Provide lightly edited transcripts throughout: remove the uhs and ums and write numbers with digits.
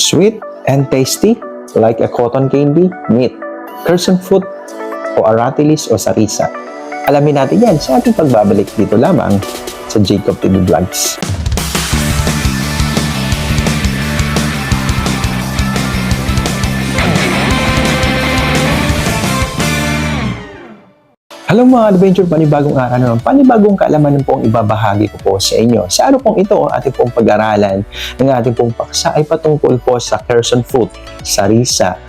Sweet and tasty like a cotton candy, meat, Quercus fruit o aratilis o sarisa. Alamin natin yan sa ating pagbabalik dito lamang sa Jacob TV Vlogs. Hello mga adventure, panibagong araw naman, panibagong kaalaman po ang ibabahagi ko po sa inyo. Sa araw pong ito, ating pong pag-aralan ng ating pong paksa ay patungkol po sa Quercus fruit, sarisa.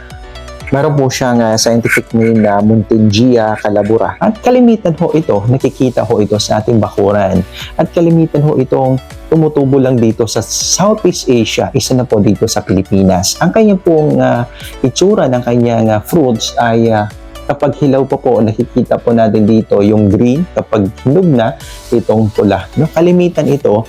Meron po siyang scientific name na Muntingia calabura. At kalimitan ho ito, nakikita ho ito sa ating bakuran. At kalimitan ho itong tumutubo lang dito sa Southeast Asia, isa na po dito sa Pilipinas. Ang kanyang pong itsura ng kanyang fruits ay kapag hilaw po, nakikita po natin dito yung green. Kapag hinog na, itong pula. No, kalimitan ito,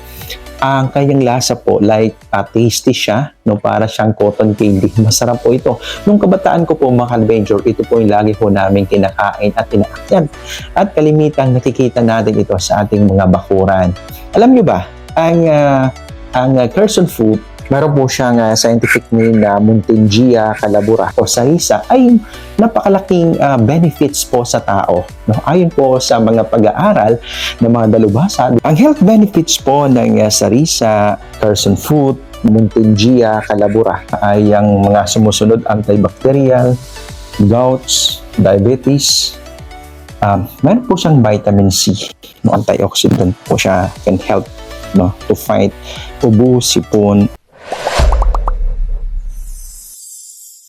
ang kanyang lasa po, like tasty siya, no, para siyang cotton candy. Masarap po ito. Nung kabataan ko po mga adventure, ito po yung lagi po namin kinakain at tinaakyat. At kalimitang nakikita natin ito sa ating mga bakuran. Alam nyo ba, ang Quercus fruit, meron po siyang scientific name na Muntingia calabura o sarisa ay napakalaking benefits po sa tao. No? Ayon po sa mga pag-aaral ng mga dalubhasa, ang health benefits po ng sarisa, Quercus fruit, Muntingia calabura ay ang mga sumusunod: antibacterial, gouts, diabetes. Meron po siyang vitamin C, no, antioxidant po siya, can help, no, to fight ubo, sipon,